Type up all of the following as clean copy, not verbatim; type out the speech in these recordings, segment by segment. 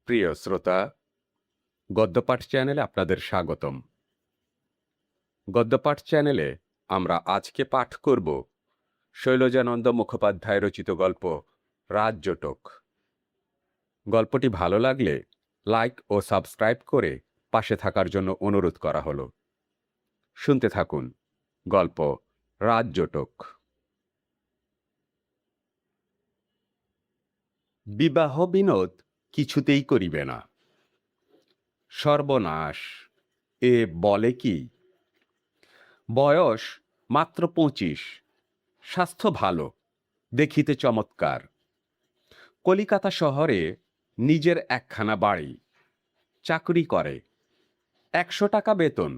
প্রিয় শ্রোতা, গদ্যপাঠ চ্যানেলে আপনাদের স্বাগতম। গদ্যপাঠ চ্যানেলে আমরা আজকে পাঠ করব শৈলজানন্দ মুখোপাধ্যায় রচিত গল্প রাজজোটক। গল্পটি ভালো লাগলে লাইক ও সাবস্ক্রাইব করে পাশে থাকার জন্য অনুরোধ করা হলো। শুনতে থাকুন গল্প রাজজোটক। বিবাহ বিনোদ কিছুতেই করিবে না। সর্বনাশ, এ বলে কি? বয়স মাত্র 25, স্বাস্থ্য ভালো, দেখিতে চমৎকার। কলিকাতা শহরে নিজের একখানা বাড়ি, চাকরি করে, 100 টাকা বেতন।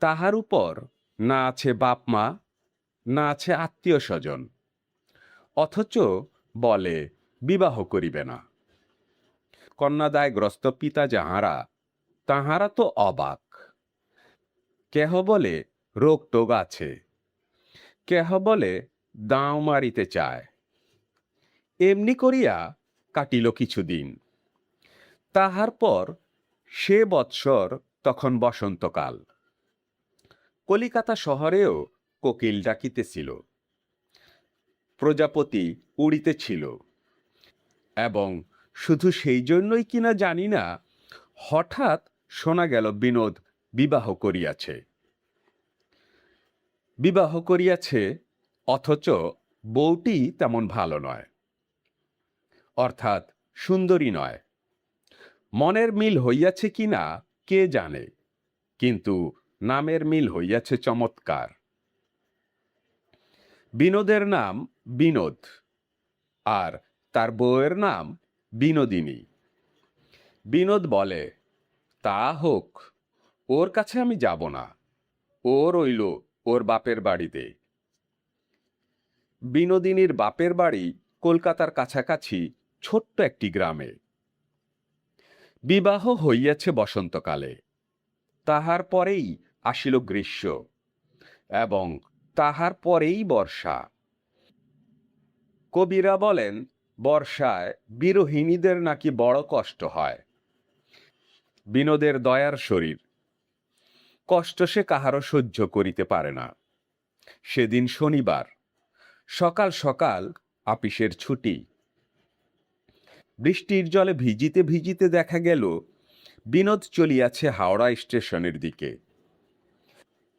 তাহার উপর না আছে বাপ মা, না আছে আত্মীয় স্বজন, অথচ বলে বিবাহ করিবে না। কন্যাদায়গ্রস্ত পিতা যাহারা, তাহারা তো অবাক। কেহ বলে রোগ টোগ আছে, কেহ বলে দাঁও মারিতে চায়। এমনি করিয়া কাটিল কিছুদিন। তাহার পর সে বৎসর তখন বসন্তকাল। কলিকাতা শহরেও কোকিল ডাকিতেছিল, প্রজাপতি উড়িতেছিল, এবং শুধু সেই জন্যই কিনা জানি না, হঠাৎ শোনা গেল বিনোদ বিবাহ করিয়াছে। বিবাহ করিয়াছে, অথচ বউটি তেমন ভালো নয়, অর্থাৎ সুন্দরী নয়। মনের মিল হইয়াছে কিনা কে জানে, কিন্তু নামের মিল হইয়াছে চমৎকার। বিনোদের নাম বিনোদ, আর তার বউয়ের নাম বিনোদিনী। বিনোদ বলে, তা হোক, ওর কাছে আমি যাব না, ও রইল ওর বাপের বাড়িতে। বিনোদিনীর বাপের বাড়ি কলকাতার কাছাকাছি ছোট্ট একটি গ্রামে। বিবাহ হইয়াছে বসন্তকালে, তাহার পরেই আসিল গ্রীষ্ম, এবং তাহার পরেই বর্ষা। কবিরা বলেন, বর্ষায় বিরোহিণীদের নাকি বড় কষ্ট হয়। বিনোদের দয়ার শরীর, কষ্ট সে কাহারও সহ্য করিতে পারে না। সেদিন শনিবার, সকাল সকাল আপিসের ছুটি। বৃষ্টির জলে ভিজিতে ভিজিতে দেখা গেল বিনোদ চলিয়াছে হাওড়া স্টেশনের দিকে।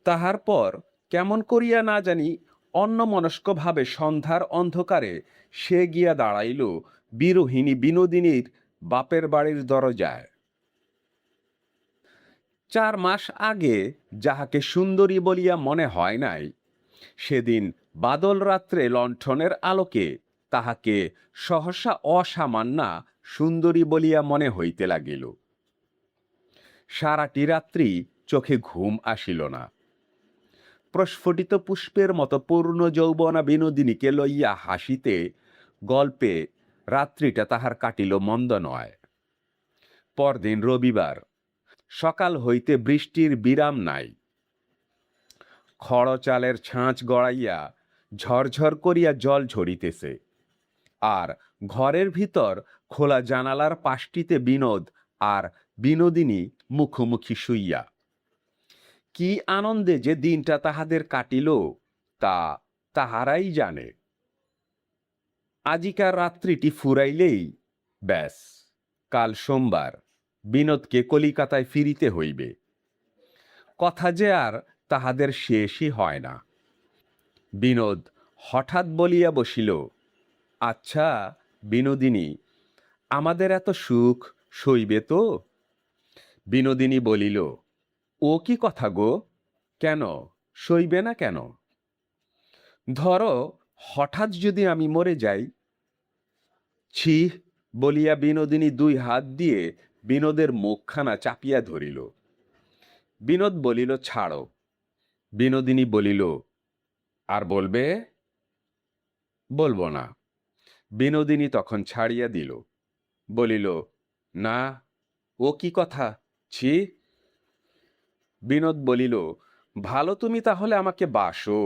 তাহার পর কেমন করিয়া না জানি অন্যমনস্কভাবে সন্ধ্যার অন্ধকারে সে গিয়া দাঁড়াইল বিরোহিণী বিনোদিনীর বাপের বাড়ির দরজায়। 4 মাস আগে যাহাকে সুন্দরী বলিয়া মনে হয় নাই, সেদিন বাদল রাত্রে লণ্ঠনের আলোকে তাহাকে সহসা অসামান্যা সুন্দরী বলিয়া মনে হইতে লাগিল। সারাটি রাত্রি চোখে ঘুম আসিল না। প্রস্ফুটিত পুষ্পের মতো পূর্ণ যৌবনা বিনোদিনীকে লইয়া হাসিতে গল্পে রাত্রিটা তাহার কাটিল মন্দ নয়। পরদিন রবিবার, সকাল হইতে বৃষ্টির বিরাম নাই। খড় চালের ছাঁচ গড়াইয়া ঝরঝর করিয়া জল ঝরিতেছে, আর ঘরের ভিতর খোলা জানালার পাশটিতে বিনোদ আর বিনোদিনী মুখোমুখি শুইয়া। কি আনন্দে যে দিনটা তাহাদের কাটিল, তা তাহারাই জানে। আজিকার রাত্রিটি ফুরাইলেই ব্যাস, কাল সোমবার বিনোদকে কলিকাতায় ফিরিতে হইবে। কথা যে আর তাহাদের শেষই হয় না। বিনোদ হঠাৎ বলিয়া বসিল, আচ্ছা বিনোদিনী, আমাদের এত সুখ সইবে তো? বিনোদিনী বলিল, ও কি কথা গো, কেন সইবে না কেন? ধরো হঠাৎ যদি আমি মরে যাই। ছি, বলিয়া বিনোদিনী 2 হাত দিয়ে বিনোদের মুখখানা চাপিয়া ধরিল। বিনোদ বলিল, ছাড়ো। বিনোদিনী বলিল, আর বলবে? বলবো না। বিনোদিনী তখন ছাড়িয়া দিল, বলিল, না, ও কি কথা, ছি। বিনোদ বলিল, ভালো তুমি তাহলে আমাকে বাসো।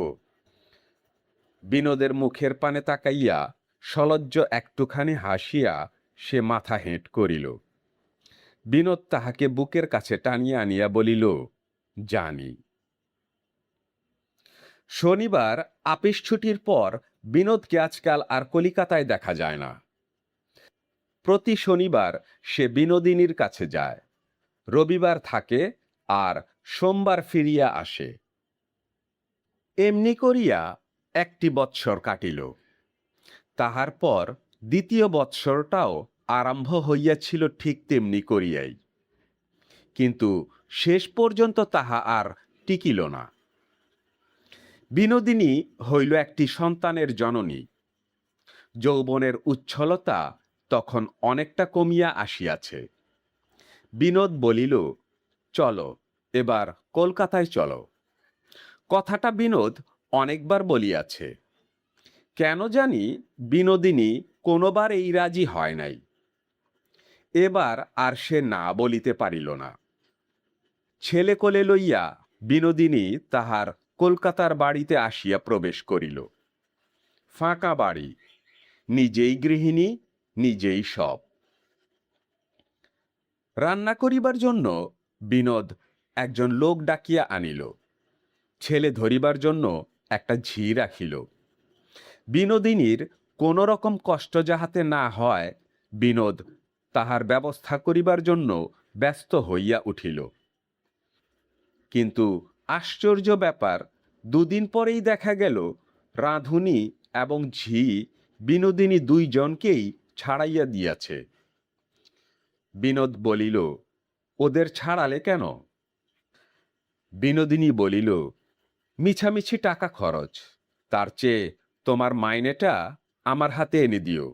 বিনোদের মুখের পানে তাকাইয়া সলজ্জ একটুখানি হাসিয়া সে মাথা হেঁট করিল। বিনোদ তাহাকে বুকের কাছে টানিয়া আনিয়া বলিল, জানি। শনিবার আপিস ছুটির পর বিনোদকে আজকাল আর কলিকাতায় দেখা যায় না। প্রতি শনিবার সে বিনোদিনীর কাছে যায়, রবিবার থাকে আর সোমবার ফিরিয়া আসে। এমনি করিয়া একটি বৎসর কাটিল। তাহার পর দ্বিতীয় বৎসরটাও আরম্ভ হইয়াছিল ঠিক তেমনি করিয়াই, কিন্তু শেষ পর্যন্ত তাহা আর টিকিল না। বিনোদিনী হইল একটি সন্তানের জননী। যৌবনের উচ্ছলতা তখন অনেকটা কমিয়া আসিয়াছে। বিনোদ বলিল, চলো এবার কলকাতায় চলো। কথাটা বিনোদ অনেকবার বলিয়াছে। কেন জানি বিনোদিনী কোনোবার এই রাজি হয় নাই। এবার আর সে না বলিতে পারিল না। ছেলে কোলে লইয়া বিনোদিনী তাহার কলকাতার বাড়িতে আসিয়া প্রবেশ করিল। ফাঁকা বাড়ি, নিজেই গৃহিণী, নিজেই সব। রান্না করিবার জন্য বিনোদ একজন লোক ডাকিয়া আনিল। ছেলে ধরিবার জন্য একটা ঝি রাখিল। বিনোদিনীর কোন রকম কষ্ট যাহাতে না হয়, বিনোদ তাহার ব্যবস্থা করিবার জন্য ব্যস্ত হইয়া উঠিল। কিন্তু আশ্চর্য ব্যাপার, দুদিন পরেই দেখা গেল রাঁধুনি এবং ঝি বিনোদিনী দুইজনকেই ছাড়াইয়া দিয়াছে। বিনোদ বলিল, ওদের ছাড়ালে কেন? বিনোদিনী বলিল, মিছামিছি টাকা খরচ, তার চেয়ে তোমার মাইনেটা আমার হাতে এনে দিও,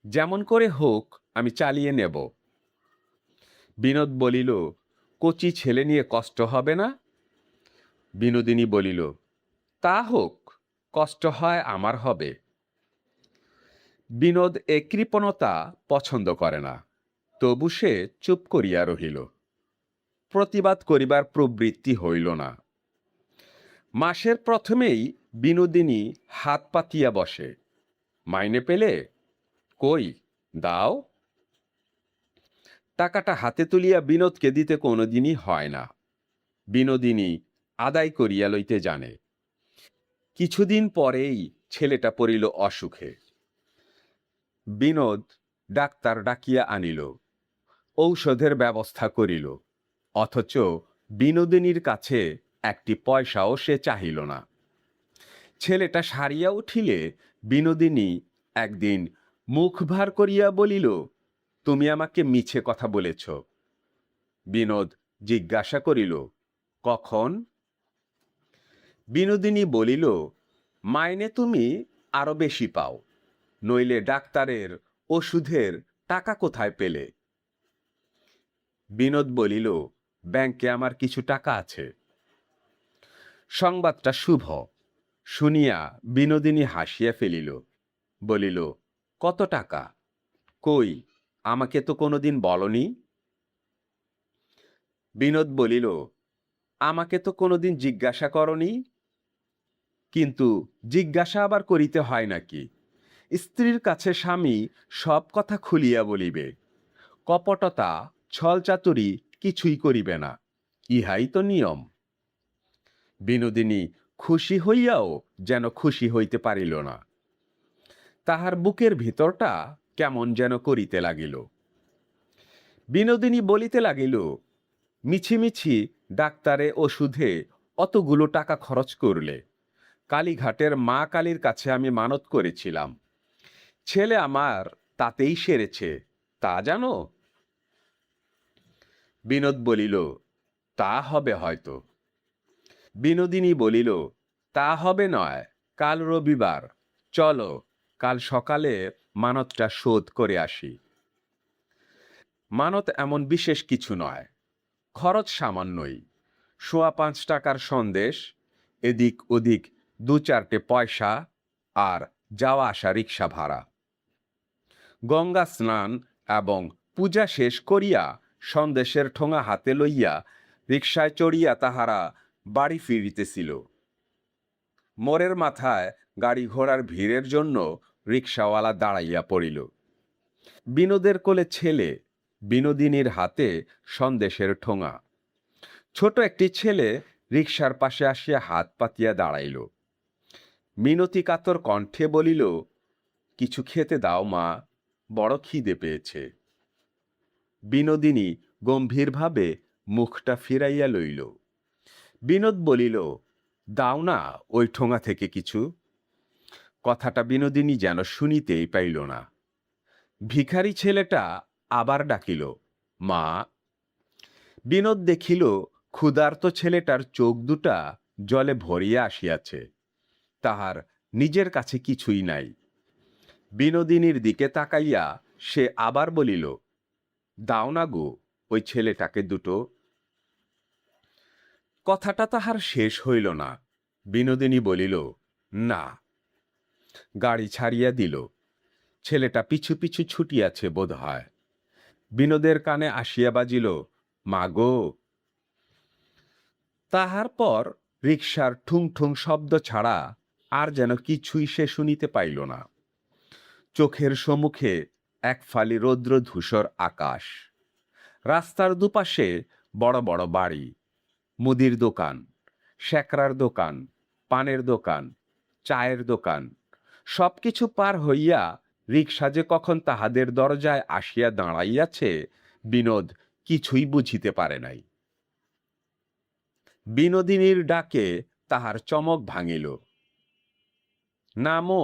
যেমন করে হোক আমি চালিয়ে নেব। বিনোদ বলিল, কচি ছেলে নিয়ে কষ্ট হবে না? বিনোদিনী বলিল, তা হোক, কষ্ট হয় আমার হবে। বিনোদ এ কৃপণতা পছন্দ করে না, তবু সে চুপ করিয়া রহিল। প্রতিবাদ করিবার প্রবৃত্তি হইল না। মাসের প্রথমেই বিনোদিনী হাত পাতিয়া বসে, মাইনে পেলে? কই দাও। টাকাটা হাতে তুলিয়া বিনোদকে দিতে কোনোদিনই হয় না। বিনোদিনী আদায় করিয়া লইতে জানে। কিছুদিন পরেই ছেলেটা পড়িল অসুখে। বিনোদ ডাক্তার ডাকিয়া আনিল, ঔষধের ব্যবস্থা করিল, অথচ বিনোদিনীর কাছে একটি পয়সাও সে চাহিল না। ছেলেটা সারিয়া উঠিলে বিনোদিনী একদিন মুখ ভার করিয়া বলিল, তুমি আমাকে মিছে কথা বলেছ। বিনোদ জিজ্ঞাসা করিল, কখন? বিনোদিনী বলিল, মাইনে তুমি আরো বেশি পাও, নইলে ডাক্তারের ওষুধের টাকা কোথায় পেলে? বিনোদ বলিল, ব্যাংকে আমার কিছু টাকা আছে। সংবাদটা শুভ শুনিয়া বিনোদিনী হাসিয়া ফেলিল, বলিল, কত টাকা? কই, আমাকে তো কোনোদিন বলনি। বিনোদ বলিল, আমাকে তো কোনোদিন জিজ্ঞাসা করনি। কিন্তু জিজ্ঞাসা আবার করিতে হয় নাকি? স্ত্রীর কাছে স্বামী সব কথা খুলিয়া বলিবে, কপটতা ছলচাতুরি কিছুই করিবে না, ইহাই তো নিয়ম। বিনোদিনী খুশি হইয়াও যেন খুশি হইতে পারিল না। তাহার বুকের ভিতরটা কেমন যেন করিতে লাগিল। বিনোদিনী বলিতে লাগিল, মিছিমিছি ডাক্তারে ওষুধে অতগুলো টাকা খরচ করলে? কালীঘাটের মা কালীর কাছে আমি মানত করেছিলাম, ছেলে আমার তাতেই সেরেছে, তা জানো? বিনোদ বলিল, তা হবে হয়তো। বিনোদিনী বলিল, তা হবে নয়, কাল রবিবার, চলো কাল সকালে মানতটা শোধ করে আসি। মানত এমন বিশেষ কিছু নয়, খরচ সামান্যই, ৫.৫ টাকার সন্দেশ, এদিক ওদিক ২-৪টে পয়সা, আর যাওয়া আসা রিক্সা ভাড়া। গঙ্গা স্নান এবং পূজা শেষ করিয়া সন্দেশের ঠোঙা হাতে লইয়া রিক্সায় চড়িয়া তাহারা বাড়ি ফিরিতেছিল। মোড়ের মাথায় গাড়ি ঘোড়ার ভিড়ের জন্য রিক্সাওয়ালা দাঁড়াইয়া পড়িল। বিনোদের কোলে ছেলে, বিনোদিনীর হাতে সন্দেশের ঠোঙা। ছোট একটি ছেলে রিকশার পাশে আসিয়া হাত পাতিয়া দাঁড়াইল। মিনতি কাতর কণ্ঠে বলিল, কিছু খেতে দাও মা, বড় খিদে পেয়েছে। বিনোদিনী গম্ভীরভাবে মুখটা ফিরাইয়া লইল। বিনোদ বলিল, দাও না ওই ঠোঙা থেকে কিছু। কথাটা বিনোদিনী যেন শুনিতেই পাইল না। ভিখারি ছেলেটা আবার ডাকিল, মা। বিনোদ দেখিল ক্ষুধার্ত ছেলেটার চোখ দুটা জলে ভরিয়া আসিয়াছে, তাহার নিজের কাছে কিছুই নাই। বিনোদিনীর দিকে তাকাইয়া সে আবার বলিল, দাও না গো ওই ছেলেটাকে দুটো। কথাটা তাহার শেষ হইল না। বিনোদিনী বলিল, না। গাড়ি ছাড়িয়া দিল। ছেলেটা পিছু পিছু ছুটিয়াছে বোধ হয়। বিনোদের কানে আসিয়া বাজিল, মা গো। তাহার পর রিকশার ঠুং ঠুং শব্দ ছাড়া আর যেন কিছুই সে শুনিতে পাইল না। চোখের সম্মুখে এক ফালি রৌদ্র ধূসর আকাশ, রাস্তার দুপাশে বড় বড় বাড়ি, মুদির দোকান, শ্যাকরার দোকান, পানের দোকান, চায়ের দোকান। সবকিছু পার হইয়া রিকশা যে কখন তাহাদের দরজায় আসিয়া দাঁড়াইয়াছে বিনোদ কিছুই বুঝিতে পারে নাই। বিনোদিনীর ডাকে তাহার চমক ভাঙিল। নামো,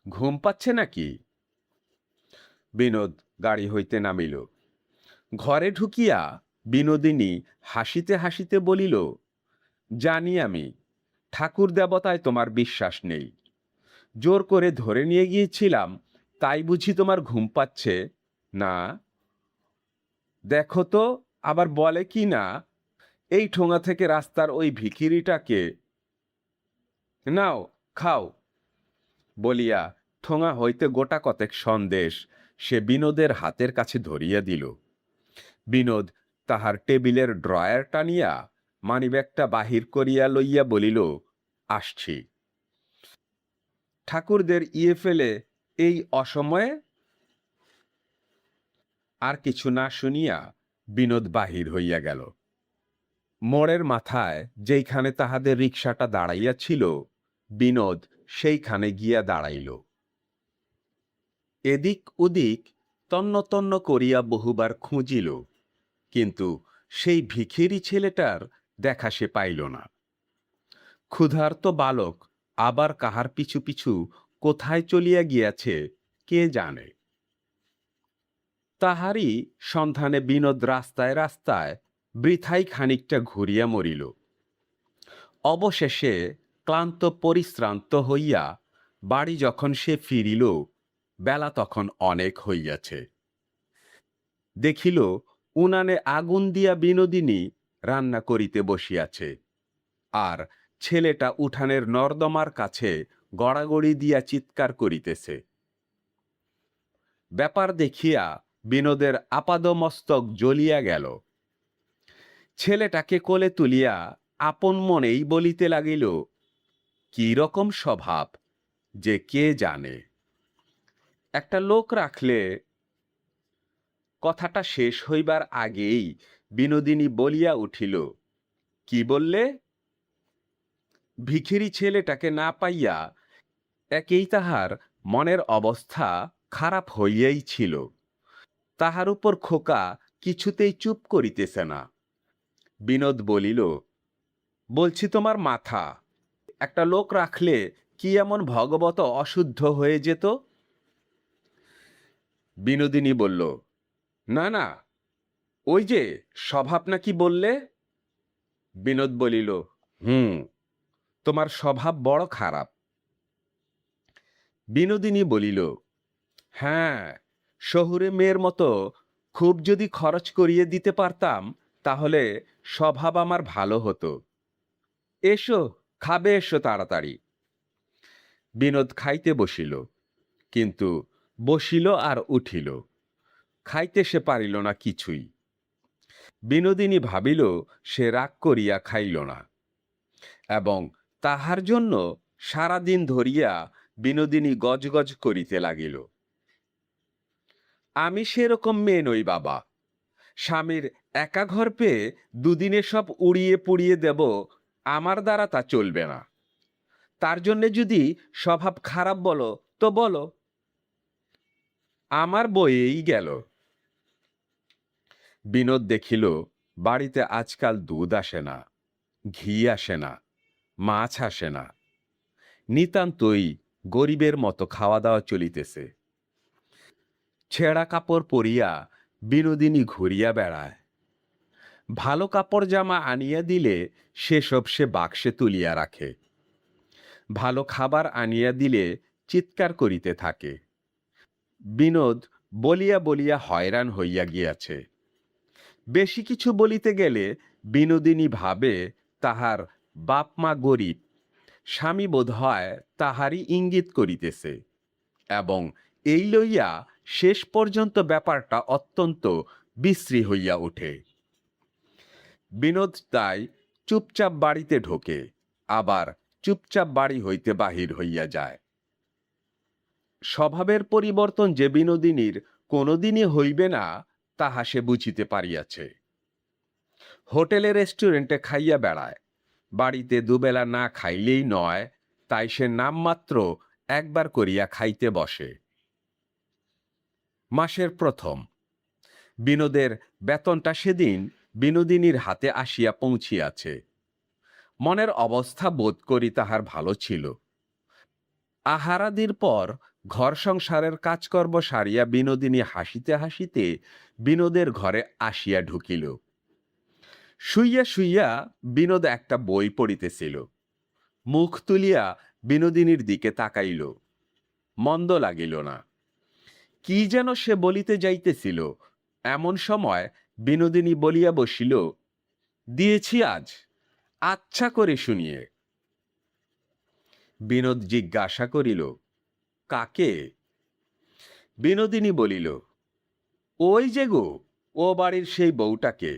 ঘুম পাচ্ছে নাকি? বিনোদ গাড়ি হইতে নামিল। ঘরে ঢুকিয়া বিনোদিনী হাসিতে হাসিতে বলিল, জানি আমি ঠাকুর দেবতায় তোমার বিশ্বাস নেই। জোর করে ধরে নিয়ে গিয়েছিলাম, তাই বুঝি তোমার ঘুম পাচ্ছে না? দেখো তো আবার বলে কি না, এই ঠোঙা থেকে রাস্তার ওই ভিখিরিটাকে নাও খাও। বলিয়া ঠোঙা হইতে গোটা কতেক সন্দেশ সে বিনোদের হাতের কাছে ধরিয়া দিল। বিনোদ তাহার টেবিলের ড্রয়ার টানিয়া মানিব্যাগটা বাহির করিয়া লইয়া বলিল, আসছি। ঠাকুরদের ইয়ে ফেলে এই অসময়ে? আর কিছু না শুনিয়া বিনোদ বাহির হইয়া গেল। মোড়ের মাথায় যেইখানে তাহাদের রিকশাটা দাঁড়াইয়াছিল বিনোদ সেইখানে গিয়া দাঁড়াইল। এদিক ওদিক তন্ন তন্ন করিয়া বহুবার খুঁজিল, কিন্তু সেই ভিখিরি ছেলেটার দেখা সে পাইল না। ক্ষুধার্ত বালক আবার কাহার পিছু পিছু কোথায় চলিয়া গিয়াছে কে জানে। তাহারই সন্ধানে বিনোদ রাস্তায় রাস্তায় বৃথাই খানিকটা ঘুরিয়া মরিল। অবশেষে ক্লান্ত পরিশ্রান্ত হইয়া বাড়ি যখন সে ফিরিল, বেলা তখন অনেক হইয়াছে। দেখিল উনানে আগুন দিয়া বিনোদিনী রান্না করিতে বসিয়াছে, আর ছেলেটা উঠানের নর্দমার কাছে গড়াগড়ি দিয়া চিৎকার করিতেছে। ব্যাপার দেখিয়া বিনোদের আপাদমস্তক জ্বলিয়া গেল। ছেলেটাকে কোলে তুলিয়া আপন মনেই বলিতে লাগিল, কি রকম স্বভাব যে কে জানে। একটা লোক রাখলে। কথাটা শেষ হইবার আগেই বিনোদিনী বলিয়া উঠিল, কি বললে? ভিখিরি ছেলেটাকে না পাইয়া একেই তাহার মনের অবস্থা খারাপ হইয়াই ছিল। তাহার উপর খোকা কিছুতেই চুপ করিতেছে না। বিনোদ বলিল, বলছি তোমার মাথা। একটা লোক রাখলে কি এমন ভগবত অশুদ্ধ হয়ে যেত? বিনোদিনী বলল, না না, ওই যে স্বভাব নাকি বললে। বিনোদ বলিল, তোমার স্বভাব বড় খারাপ। বিনোদিনী বলিল, হ্যাঁ, শহুরে মেয়ের মতো খুব যদি খরচ করিয়ে দিতে পারতাম তাহলে স্বভাব আমার ভালো হতো। এসো, খাবে এসো তাড়াতাড়ি। বিনোদ খাইতে বসিল, কিন্তু বসিল আর উঠিল, খাইতে সে পারিল না কিছুই। বিনোদিনী ভাবিল সে রাগ করিয়া খাইল না, এবং তাহার জন্য সারাদিন ধরিয়া বিনোদিনী গজগজ করিতে লাগিল। আমি সেরকম মেয়ে নই বাবা। স্বামীর একা ঘর পেয়ে দুদিনে সব উড়িয়ে পুড়িয়ে দেব, আমার দ্বারা তা চলবে না। তার জন্য যদি স্বভাব খারাপ বলো তো বলো, আমার বয়েই গেল। বিনোদ দেখিল বাড়িতে আজকাল দুধ আসে না, ঘি আসে না, মাছ আসে না। নিতান্তই গরিবের মতো খাওয়া দাওয়া চলিতেছে। ছেঁড়া কাপড় পরিয়া বিনোদিনী ঘুরিয়া বেড়ায়। ভালো কাপড় জামা আনিয়া দিলে সেসব সে বাক্সে তুলিয়া রাখে। ভালো খাবার আনিয়া দিলে চিৎকার করিতে থাকে। বিনোদ বলিয়া বলিয়া হয়রান হইয়া গিয়াছে। বেশি কিছু বলিতে গেলে বিনোদিনী ভাবে তাহার বাপ মা গরিব, স্বামী বোধ হয় তাহারই ইঙ্গিত করিতেছে, এবং এই লইয়া শেষ পর্যন্ত ব্যাপারটা অত্যন্ত বিশ্রী হইয়া ওঠে। বিনোদ তাই চুপচাপ বাড়িতে ঢোকে, আবার চুপচাপ বাড়ি হইতে বাহির হইয়া যায়। স্বভাবের পরিবর্তন যে বিনোদিনীর কোনোদিনই হইবে না তাহা সে বুঝিতে পারিয়াছে। হোটেলে রেস্টুরেন্টে খাইয়া বেড়ায়, বাড়িতে দুবেলা না খাইলেই নয়, তাই সে নামমাত্র একবার করিয়া খাইতে বসে। মাসের প্রথম বিনোদের বেতনটা সেদিন বিনোদিনীর হাতে আসিয়া পৌঁছিয়াছে। মনের অবস্থা বোধ করি তাহার ভালো ছিল। আহারাদির পর ঘর সংসারের কাজকর্ম সারিয়া বিনোদিনী হাসিতে হাসিতে বিনোদের ঘরে আসিয়া ঢুকিল। শুইয়া শুইয়া বিনোদ একটা বই পড়িতেছিল। মুখ তুলিয়া বিনোদিনীর দিকে তাকাইল। মন্দ লাগিল না। কি যেন সে বলিতে যাইতেছিল, এমন সময় বিনোদিনী বলিয়া বসিল, দিয়েছি আজ, আচ্ছা করে শুনিয়ে। বিনোদ জিজ্ঞাসা করিল, কাকে? বিনোদিনী বলিল, ওই যে গো, ও বাড়ির সেই বউটাকে।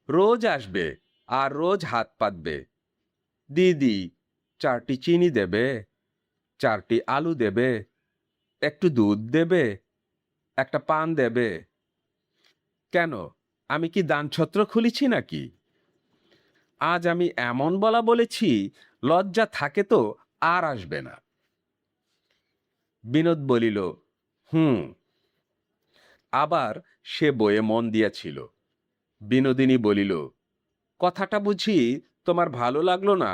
রোজ আসবে আর রোজ হাত পাতবে। দিদি, 4টি চিনি দেবে, 4টি আলু দেবে, একটু দুধ দেবে, একটা পান দেবে। কেন, আমি কি দানছত্র খুলেছি নাকি? আজ আমি এমন বলা বলেছি, লজ্জা থাকে তো আর আসবে না। বিনোদ বলিল, হুম। আবার সে বইয়ে মন দিয়াছিল। বিনোদিনী বলিল, কথাটা বুঝি তোমার ভালো লাগলো না?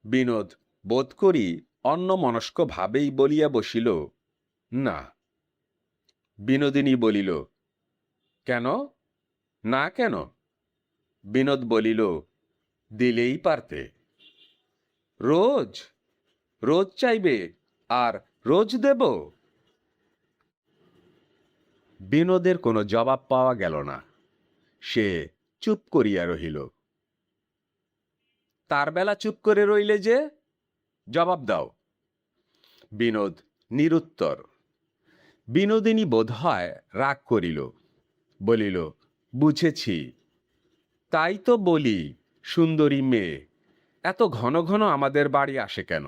বিনোদ বোধ করি অন্যমনস্ক ভাবেই বলিয়া বসিল, না। বিনোদিনী বলিল, কেন? না কেন? বিনোদ বলিল, দিলেই পারতে। রোজ রোজ চাইবে আর রোজ দেব? বিনোদের কোনো জবাব পাওয়া গেল না। সে চুপ করিয়া রহিল। তার বেলা চুপ করে রইলে যে, জবাব দাও। বিনোদ নিরুত্তর। বিনোদিনী বোধ হয় রাগ করিল, বলিল, বুঝেছি। তাই তো বলি, সুন্দরী মেয়ে এত ঘন ঘন আমাদের বাড়ি আসে কেন?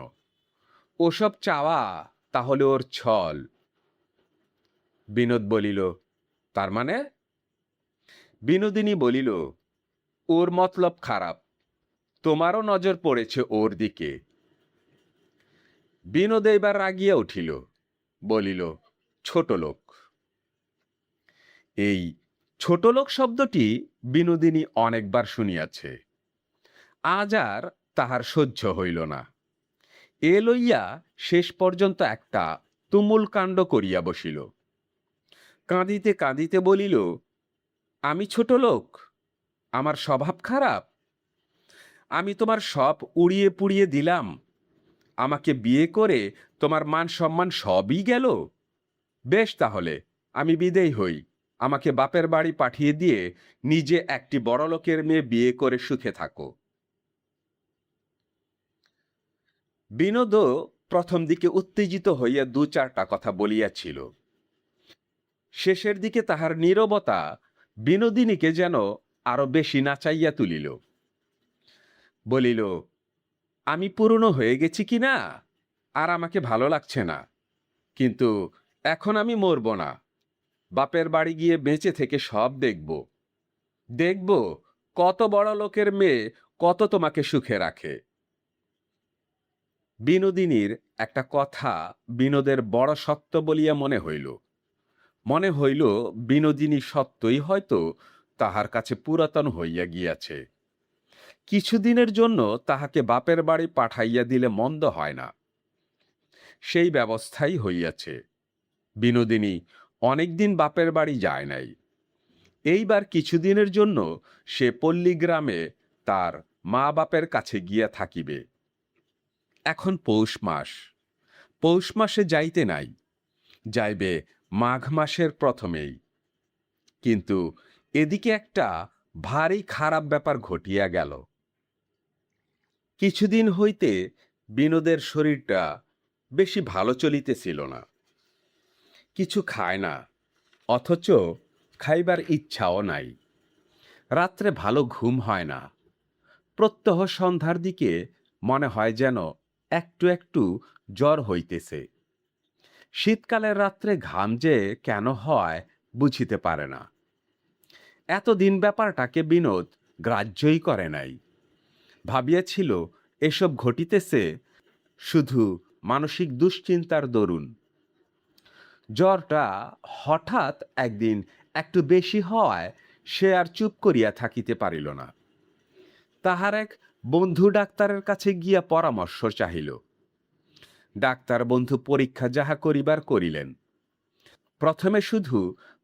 ওসব চাওয়া তাহলে ওর ছল। বিনোদ বলিল, তার মানে? বিনোদিনী বলিল, ওর মতলব খারাপ, তোমারও নজর পড়েছে ওর দিকে। বিনোদ এবার রাগিয়া উঠিল, বলিল, ছোট লোক। এই ছোট লোক শব্দটি বিনোদিনী অনেকবার শুনিয়াছে। আজ আর তাহার সহ্য হইল না। এ লইয়া শেষ পর্যন্ত একটা তুমুল কাণ্ড করিয়া বসিল। কাঁদিতে কাঁদিতে বলিল, আমি ছোট লোক? আমার স্বভাব খারাপ? আমি তোমার সব উড়িয়ে পুড়িয়ে দিলাম, আমাকে বিয়ে করে তোমার মান সম্মান সবই গেল। বেশ, তাহলে আমি বিদেয় হই। আমাকে বাপের বাড়ি পাঠিয়ে দিয়ে নিজে একটি বড়লোকের মেয়ে বিয়ে করে সুখে থাকো। বিনোদও প্রথম দিকে উত্তেজিত হইয়া 2-4টা কথা বলিয়াছিল। শেষের দিকে তাহার নীরবতা বিনোদিনীকে যেন আরো বেশি নাচাইয়া তুলিল। বলিল, আমি পুরনো হয়ে গেছি কি না আর আমাকে ভালো লাগছে না, কিন্তু এখন আমি মরব না, বাপের বাড়ি গিয়ে বেঁচে থেকে সব দেখব। দেখব কত বড় লোকের মেয়ে কত তোমাকে সুখে রাখে। বিনোদিনীর একটা কথা বিনোদের বড় সত্য বলিয়া মনে হইল বিনোদিনী সত্যই হয়তো তাহার কাছে পুরাতন হইয়া গিয়াছে। কিছুদিনের জন্য তাহাকে বাপের বাড়ি পাঠাইয়া দিলে মন্দ হয় না, সেই ব্যবস্থাই হইয়াছে। বিনোদিনী অনেকদিন বাপের বাড়ি যায় নাই। এইবার কিছুদিনের জন্য সে পল্লীগ্রামে তার মা বাপের কাছে গিয়া থাকিবে। এখন পৌষ মাসে যাইতে নাই, যাইবে মাঘ মাসের প্রথমেই। কিন্তু এদিকে একটা ভারী খারাপ ব্যাপার ঘটিয়া গেল। কিছুদিন হইতে বিনোদের শরীরটা বেশি ভালো চলিতেছিল না। কিছু খায় না, অথচ খাইবার ইচ্ছাও নাই। রাত্রে ভালো ঘুম হয় না। প্রত্যহ সন্ধ্যার দিকে মনে হয় যেন একটু একটু জ্বর হইতেছে। শীতকালের রাত্রে ঘাম যে কেন হয় বুঝিতে পারে না। এতদিন ব্যাপারটাকে বিনোদ গ্রাহ্যই করে নাই। ভাবিয়াছিল এসব ঘটিতেছে শুধু মানসিক দুশ্চিন্তার দরুন। জ্বরটা হঠাৎ একদিন একটু বেশি হওয়ায় সে আর চুপ করিয়া থাকিতে পারিল না। তাহার এক বন্ধু ডাক্তারের কাছে গিয়া পরামর্শ চাহিল। ডাক্তার বন্ধু পরীক্ষা যাহা করিবার করিলেন। প্রথমে শুধু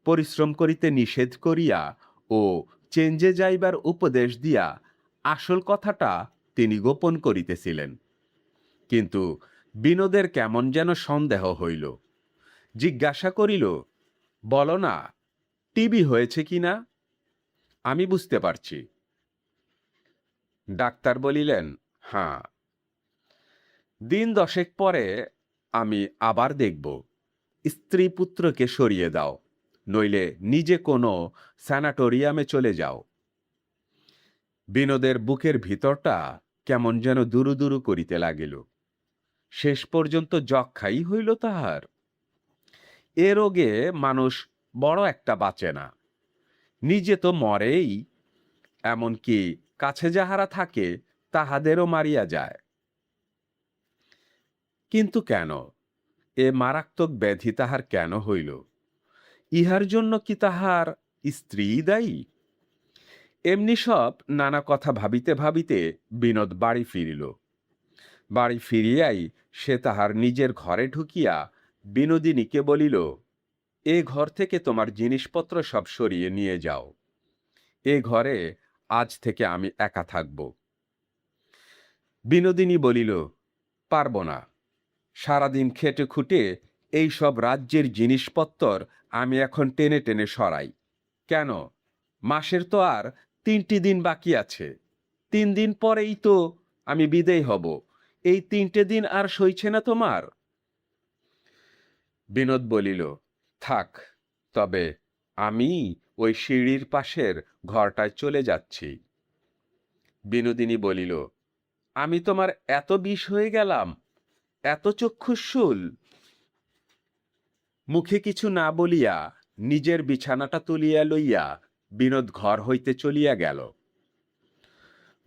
পরিশ্রম করিতে নিষেধ করিয়া ও চেঞ্জে যাইবার উপদেশ দিয়া আসল কথাটা তিনি গোপন করিতেছিলেন। কিন্তু বিনোদের কেমন যেন সন্দেহ হইল। জিজ্ঞাসা করিল, বলো না, টিবি হয়েছে কিনা? আমি বুঝতে পারছি। ডাক্তার বলিলেন, হ্যাঁ। দিন 10 পরে আমি আবার দেখব। স্ত্রী পুত্রকে সরিয়ে দাও, নইলে নিজে কোনো স্যানাটোরিয়ামে চলে যাও। বিনোদের বুকের ভিতরটা কেমন যেন দুরু দুরু করিতে লাগিল। শেষ পর্যন্ত যক্ষ্মাই হইল তাহার। এ রোগে মানুষ বড় একটা বাঁচে না, নিজে তো মরেই, এমনকি কাছে যাহারা থাকে তাহাদেরও মারিয়া যায়। কিন্তু কেন এ মারাত্মক ব্যাধি তাহার কেন হইল? ইহার জন্য কি তাহার স্ত্রী দায়ী? এমনি সব নানা কথা ভাবিতে ভাবিতে বিনোদ বাড়ি ফিরিল। বাড়ি ফিরিয়াই সে তাহার নিজের ঘরে ঢুকিয়া বিনোদিনীকে বলিল, এ ঘর থেকে তোমার জিনিসপত্র সব সরিয়ে নিয়ে যাও। এ ঘরে আজ থেকে আমি একা থাকব। বিনোদিনী বলিল, পারব না। সারাদিন খেটে খুঁটে এই সব রাজ্যের জিনিসপত্তর আমি এখন টেনে টেনে সরাই। কেন, মাসের তো আর 3টি দিন বাকি আছে। 3 দিন পরেই তো আমি বিদেয় হব। এই 3টে দিন আর সইছে না তোমার? বিনোদ বলিল, থাক, তবে আমি ওই সিঁড়ির পাশের ঘরটায় চলে যাচ্ছি। বিনোদিনী বলিল, আমি তোমার এত বিষ হয়ে গেলাম, এত চক্ষুশূল? মুখে কিছু না বলিয়া নিজের বিছানাটা তুলিয়া লইয়া বিনোদ ঘর হইতে চলিয়া গেল।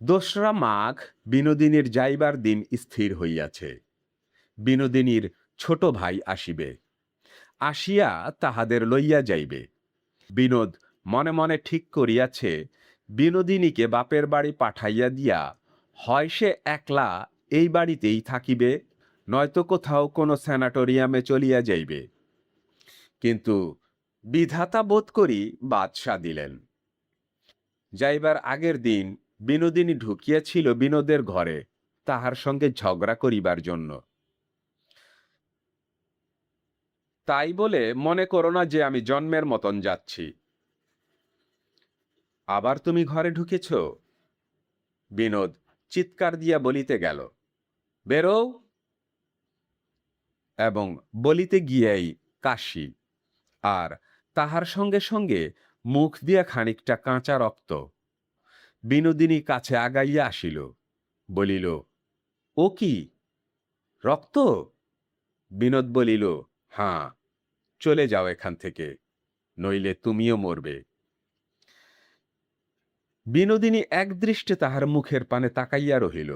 2রা মাঘ বিনোদিনীর যাইবার দিন স্থির হইয়াছে। বিনোদিনীর ছোট ভাই আসিবে, আসিয়া তাহাদের লইয়া যাইবে। বিনোদ মনে মনে ঠিক করিয়াছে, বিনোদিনীকে বাপের বাড়ি পাঠাইয়া দিয়া হয় সে একলা এই বাড়িতেই থাকিবে, নয়তো কোথাও কোনো স্যানাটোরিয়ামে চলিয়া যাইবে। কিন্তু বিধাতা বোধ করি বাদশা দিলেন। যাইবার আগের দিন বিনোদিনী ঢুকিয়াছিল বিনোদের ঘরে তাহার সঙ্গে ঝগড়া করিবার জন্য। তাই বলে মনে করো না যে আমি জন্মের মতন যাচ্ছি। আবার তুমি ঘরে ঢুকেছ? বিনোদ চিৎকার দিয়া বলিতে গেল, বেরো। এবং বলিতে গিয়াই কাশি, আর তাহার সঙ্গে সঙ্গে মুখ দিয়া খানিকটা কাঁচা রক্ত। বিনোদিনী কাছে আগাইয়া আসিল, বলিল, ও কি, রক্ত? বিনোদ বলিল, হাঁ, চলে যাও এখান থেকে, নইলে তুমিও মরবে। বিনোদিনী একদৃষ্টে তাহার মুখের পানে তাকাইয়া রহিল।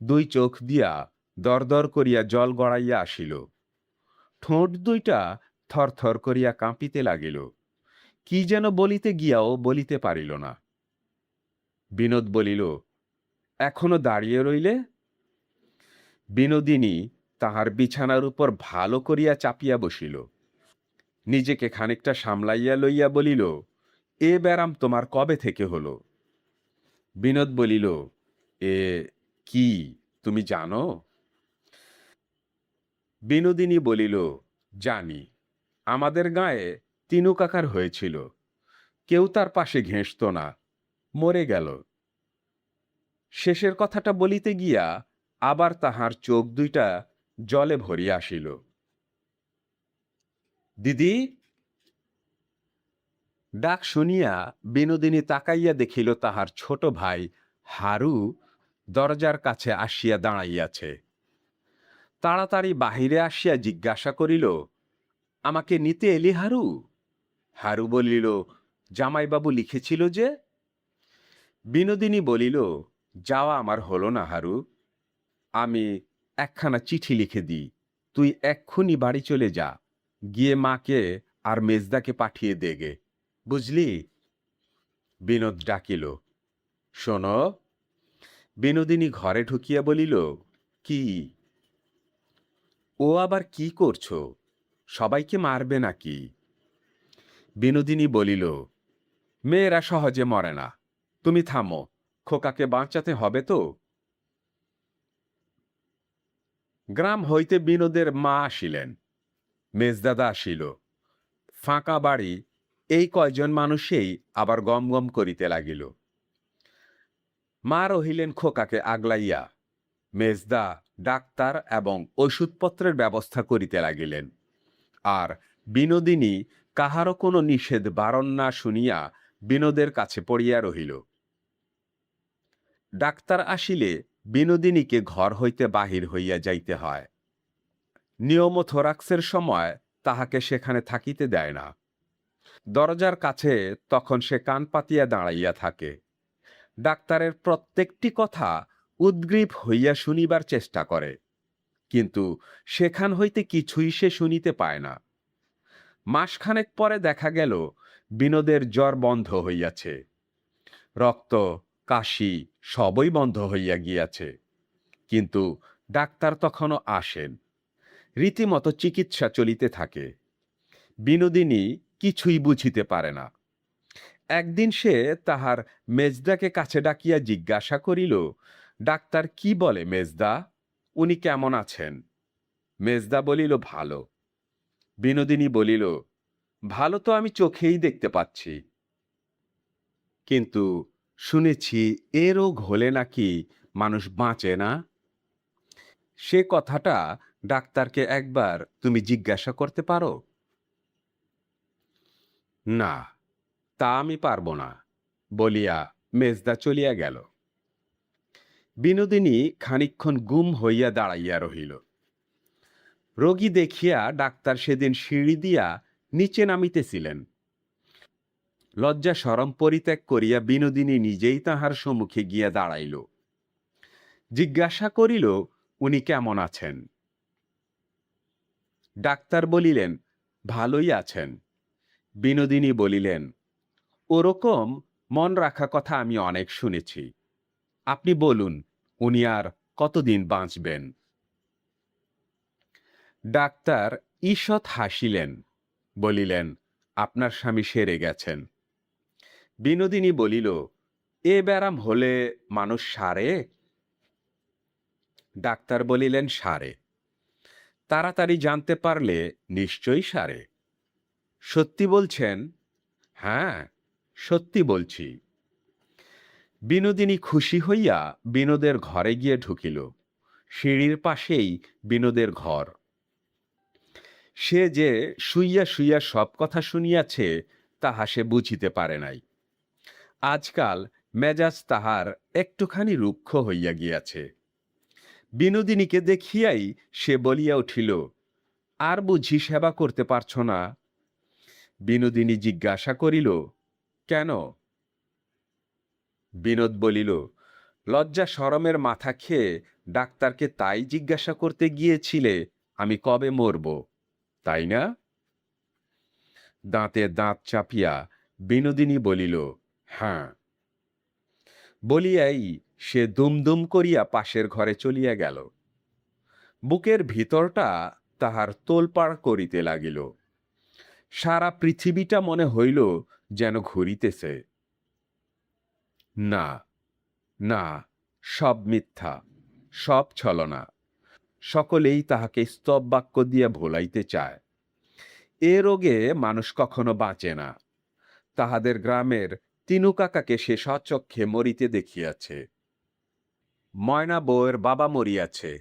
দুই চোখ দিয়া দরদর করিয়া জল গড়াইয়া আসিল। ঠোঁট দুইটা থরথর করিয়া কাঁপিতে লাগিল। কি যেন বলিতে গিয়াও বলিতে পারিল না। বিনোদ বলিল, এখনো দাঁড়িয়ে রইলে? বিনোদিনী তাহার বিছানার উপর ভালো করিয়া চাপিয়া বসিল। নিজেকে খানিকটা সামলাইয়া লইয়া বলিল, এ ব্যারাম তোমার কবে থেকে হলো? বিনোদ বলিল, এ কি তুমি জানো? বিনোদিনী বলিল, জানি। আমাদের গাঁয়ে তিনু কাকার হয়েছিল। কেউ তার পাশে ঘেঁষত না, মরে গেল। শেষের কথাটা বলিতে গিয়া আবার তাহার চোখ দুইটা জলে ভরিয়া আসিল। দিদি! ডাক শুনিয়া বিনোদিনী তাকাইয়া দেখিল তাহার ছোট ভাই হারু দরজার কাছে আসিয়া দাঁড়াইয়াছে। তাড়াতাড়ি বাহিরে আসিয়া জিজ্ঞাসা করিল, আমাকে নিতে এলি হারু? হারু বলিল, জামাইবাবু লিখেছিল যে। বিনোদিনী বলিল, যাওয়া আমার হলো না হারু। আমি একখানা চিঠি লিখে দিই, তুই এক্ষুনি বাড়ি চলে যা, গিয়ে মাকে আর মেজদাকে পাঠিয়ে দেগে, বুঝলি? বিনোদ ডাকিল, শোনো। বিনোদিনী ঘরে ঢুকিয়া বলিল, কি? ও আবার কি করছো? সবাইকে মারবে নাকি? বিনোদিনী বলিল, মেয়েরা সহজে মরে না, তুমি থামো, খোকাকে বাঁচাতে হবে তো। গ্রাম হইতে বিনোদের মা আসিলেন, মেজদাদা আসিল। ফাঁকা বাড়ি, এই কয়জন মানুষেই আবার গম গম করিতে লাগিল। মা রহিলেন খোকাকে আগলাইয়া। মেজদা ডাক্তার এবং ওষুধপত্রের ব্যবস্থা করিতে লাগিলেন। আর বিনোদিনী কাহারও কোনো নিষেধ বারণ না শুনিয়া বিনোদের কাছে পড়িয়া রহিল। ডাক্তার আসিলে বিনোদিনীকে ঘর হইতে বাহির হইয়া যাইতে হয়। নিয়মোথোরাক্সের সময় তাহাকে সেখানে থাকিতে দেয় না। দরজার কাছে তখন সে কান পাতিয়া দাঁড়াইয়া থাকে। ডাক্তারের প্রত্যেকটি কথা উদ্গ্রীব হইয়া শুনিবার চেষ্টা করে, কিন্তু সেখান হইতে কিছুই সে শুনিতে পায় না। মাসখানেক পরে দেখা গেল বিনোদের জ্বর বন্ধ হইয়াছে, রক্ত কাশি সবই বন্ধ হইয়া গিয়াছে। কিন্তু ডাক্তার তখনও আসেন, রীতিমতো চিকিৎসা চলিতে থাকে। বিনোদিনী কিছুই বুঝিতে পারে না। একদিন সে তাহার মেজদাকে কাছে ডাকিয়া জিজ্ঞাসা করিল, ডাক্তার কি বলে মেজদা, উনি কেমন আছেন? মেজদা বলিল, ভালো। বিনোদিনী বলিল, ভালো তো আমি চোখেই দেখতে পাচ্ছি, কিন্তু শুনেছি এ রোগ হলে নাকি মানুষ বাঁচে না। সে কথাটা ডাক্তারকে একবার তুমি জিজ্ঞাসা করতে পারো। না, তা আমি পারব না, বলিয়া মেজদা চলিয়া গেল। বিনোদিনী খানিকক্ষণ গুম হইয়া দাঁড়াইয়া রহিল। রোগী দেখিয়া ডাক্তার সেদিন সিঁড়ি দিয়া নিচে নামিতেছিলেন। লজ্জা শরম পরিত্যাগ করিয়া বিনোদিনী নিজেই তাহার সম্মুখে গিয়া দাঁড়াইল। জিজ্ঞাসা করিল, উনি কেমন আছেন? ডাক্তার বলিলেন, ভালোই আছেন। বিনোদিনী বলিলেন, ওরকম মন রাখা কথা আমি অনেক শুনেছি। আপনি বলুন, উনি আর কতদিন বাঁচবেন? ডাক্তার ঈষৎ হাসিলেন, বলিলেন, আপনার স্বামী সেরে গেছেন। বিনোদিনী বলিল, এ ব্যারাম হলে মানুষ সারে? ডাক্তার বলিলেন, সারে। তাড়াতাড়ি জানতে পারলে নিশ্চয়ই সারে। সত্যি বলছেন? হ্যাঁ, সত্যি বলছি। বিনোদিনী খুশি হইয়া বিনোদের ঘরে গিয়ে ঢুকিল। সিঁড়ির পাশেই বিনোদের ঘর। সে যে শুইয়া শুইয়া সব কথা শুনিয়াছে তাহা সে বুঝিতে পারে নাই। আজকাল মেজাজ তাহার একটুখানি রুক্ষ হইয়া গিয়াছে। বিনোদিনীকে দেখিয়াই সে বলিয়া উঠিল, আর বুঝি সেবা করতে পারছ না? বিনোদিনী জিজ্ঞাসা করিল, কেন? বিনোদ বলিল, লজ্জা শরমের মাথা খেয়ে ডাক্তারকে তাই জিজ্ঞাসা করতে গিয়েছিলে আমি কবে মরব, তাই না? দাঁতে দাঁত চাপিয়া বিনোদিনী বলিল, হ্যাঁ। বলিয়াই সে দুমদুম করিয়া পাশের ঘরে চলিয়া গেল। বুকের ভিতরটা তাহার তোলপাড় করিতে লাগিল। সারা পৃথিবীটা মনে হইল যেন ঘুরিতেছে। না, না, সব মিথ্যা, সব ছলনা। সকলেই তাহাকে স্তব বাক্য দিয়া ভোলাইতে চায়। এ রোগে মানুষ কখনো বাঁচে না। তাহাদের গ্রামের তিনু কাকাকে সে স্বচক্ষে মরিতে দেখিয়াছে। ময়না বউয়ের বাবা মরিয়াছে,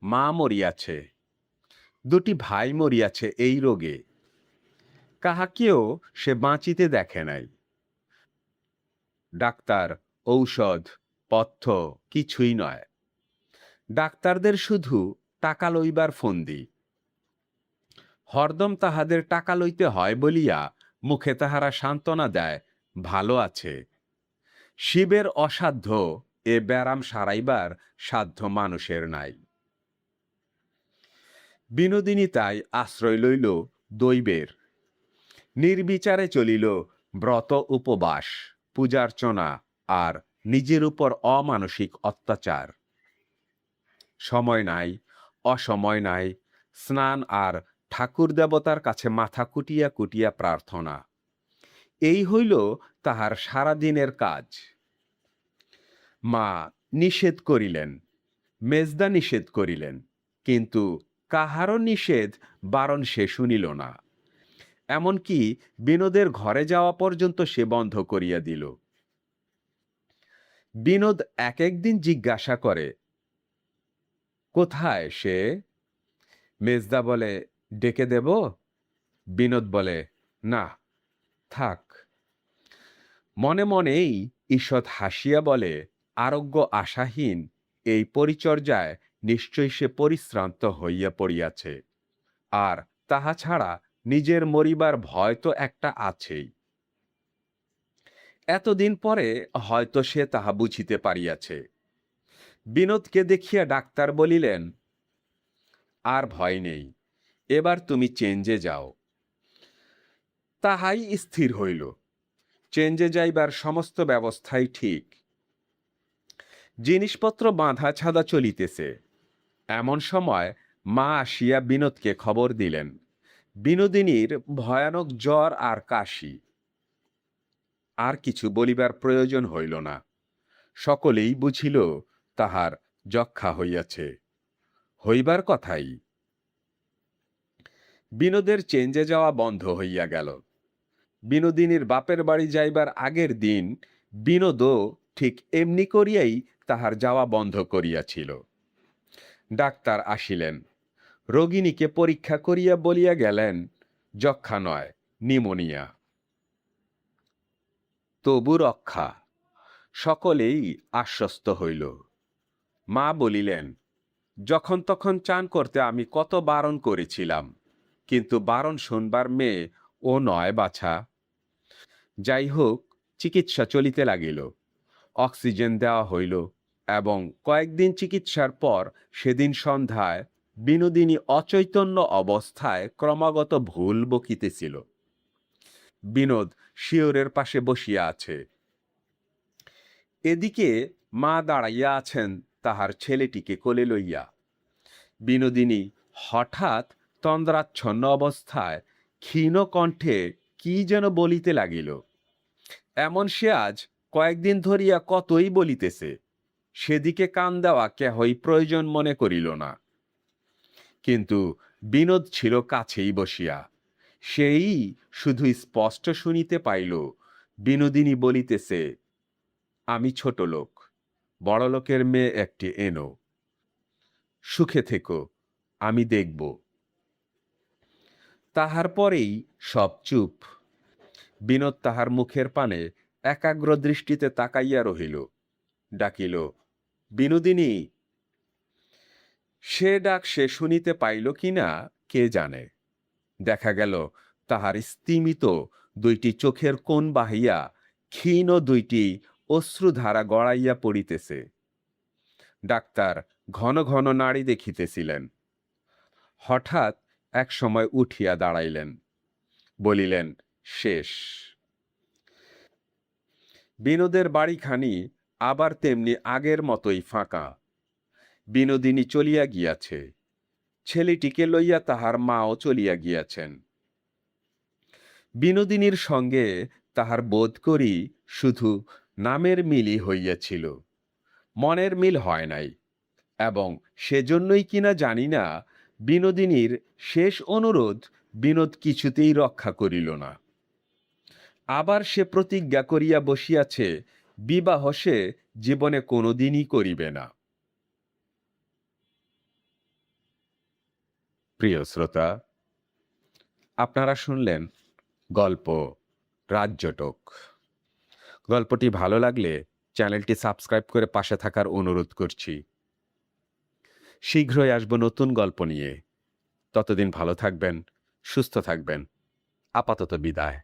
মা মরিয়াছে, দুটি ভাই মরিয়াছে এই রোগে। কাহাকেও সে বাঁচিতে দেখে নাই। ডাক্তার, ঔষধ, পথ্য কিছুই নয়। ডাক্তারদের শুধু টাকা লইবার ফন্দি। হরদম তাহাদের টাকা লইতে হয় বলিয়া মুখে তাহারা সান্ত্বনা দেয়, ভালো আছে। শিবের অসাধ্য এ ব্যারাম সারাইবার সাধ্য মানুষের নাই। বিনোদিনী তাই আশ্রয় লইল দৈবের। নির্বিচারে চলিল ব্রত উপবাস, পূজার্চনা আর নিজের উপর অমানসিক অত্যাচার। সময় নাই, অসময় নাই, স্নান আর ঠাকুর দেবতার কাছে মাথা কুটিয়া কুটিয়া প্রার্থনা, এই হইল তাহার সারাদিনের কাজ। মা নিষেধ করিলেন, মেজদা নিষেধ করিলেন, কিন্তু কাহারও নিষেধ বারণ সে শুনিল না। এমনকি বিনোদের ঘরে যাওয়া পর্যন্ত সে বন্ধ করিয়া দিল। বিনোদ এক একদিন জিজ্ঞাসা করে, কোথায় সে? মেজদা বলে, ডেকে দেব? বিনোদ বলে, না, থাক। মনে মনেই ঈষৎ হাসিয়া বলে, আরোগ্য আশাহীন এই পরিচর্যায় নিশ্চয়ই সে পরিশ্রান্ত হইয়া পড়িয়াছে, আর তাহা ছাড়া নিজের মরিবার ভয় তো একটা আছেই। এতদিন পরে হয়তো সে তাহা বুঝিতে পারিয়াছে। বিনোদকে দেখিয়া ডাক্তার বলিলেন, আর ভয় নেই, এবার তুমি চেঞ্জে যাও। তাহাই স্থির হইল। চেঞ্জে যাইবার সমস্ত ব্যবস্থাই ঠিক। জিনিসপত্র বাঁধা ছাদা চলিতেছে। এমন সময় মা আসিয়া বিনোদকে খবর দিলেন, বিনোদিনীর ভয়ানক জ্বর আর কাশি। আর কিছু বলিবার প্রয়োজন হইল না। সকলেই বুঝিল তাহার যক্ষা হইয়াছে, হইবার কথাই। বিনোদের চেঞ্জে যাওয়া বন্ধ হইয়া গেল। বিনোদিনীর বাপের বাড়ি যাইবার আগের দিন বিনোদও ঠিক এমনি করিয়াই তাহার যাওয়া বন্ধ করিয়াছিল। ডাক্তার আসিলেন, রোগিণীকে পরীক্ষা করিয়া বলিয়া গেলেন, যক্ষা নয়, নিমোনিয়া। তবু রক্ষা। সকলেই আশ্বস্ত হইল। মা বলিলেন, যখন তখন চান করতে আমি কত বারণ করেছিলাম, কিন্তু বারণ শুনবার মেয়ে ও নয় বাছা। যাই হোক, চিকিৎসা চলিতে লাগিল। অক্সিজেন দেওয়া হইল, এবং কয়েকদিন চিকিৎসার পর সেদিন সন্ধ্যায় বিনোদিনী অচৈতন্য অবস্থায় ক্রমাগত ভুল বকিতেছিল। বিনোদ শিয়রের পাশে বসিয়া আছে। এদিকে মা দাঁড়াইয়া আছেন তাহার ছেলেটিকে কোলে লইয়া। বিনোদিনী হঠাৎ তন্দ্রাচ্ছন্ন অবস্থায় ক্ষীণ কণ্ঠে কি যেন বলিতে লাগিল। এমন সে আজ কয়েকদিন ধরিয়া কতই বলিতেছে, সেদিকে কান দেওয়া কেহই প্রয়োজন মনে করিল না। কিন্তু বিনোদ ছিল কাছেই বসিয়া। সেই শুধু স্পষ্ট শুনিতে পাইল বিনোদিনী বলিতেছে, আমি ছোট লোক, বড় লোকের মেয়ে একটি এনো, সুখে থেকো, আমি দেখব। তাহার পরেই সব চুপ। বিনোদ তাহার মুখের পানে একাগ্র দৃষ্টিতে তাকাইয়া রহিল। ডাকিল, বিনোদিনী। সে ডাক সে শুনিতে পাইল কিনা কে জানে। দেখা গেল তাহার স্তিমিত দুইটি চোখের কোণ বাহিয়া ক্ষীণ দুইটি অশ্রুধারা গড়াইয়া পড়িতেছে। ডাক্তার ঘন ঘন নাড়ি দেখিতেছিলেন। হঠাৎ এক সময় উঠিয়া দাঁড়াইলেন, বলিলেন, শেষ। বিনোদের বাড়িখানি আবার তেমনি আগের মতোই ফাঁকা। বিনোদিনী চলিয়া গিয়াছে, ছেলেটিকে লইয়া তাহার মাও চলিয়া গিয়াছেন। বিনোদিনীর সঙ্গে তাহার বোধ করি শুধু নামের মিলই হইয়াছিল, মনের মিল হয় নাই, এবং সেজন্যই কিনা জানি না বিনোদিনীর শেষ অনুরোধ বিনোদ কিছুতেই রক্ষা করিল না। আবার সে প্রতিজ্ঞা করিয়া বসিয়াছে বিবাহ সে জীবনে কোনোদিনই করিবে না। প্রিয় শ্রোতা, আপনারা শুনলেন গল্প রাজ্যটক। গল্পটি ভালো লাগলে চ্যানেলটি সাবস্ক্রাইব করে পাশে থাকার অনুরোধ করছি। শীঘ্রই আসব নতুন গল্প নিয়ে। ততদিন ভালো থাকবেন, সুস্থ থাকবেন। আপাতত বিদায়।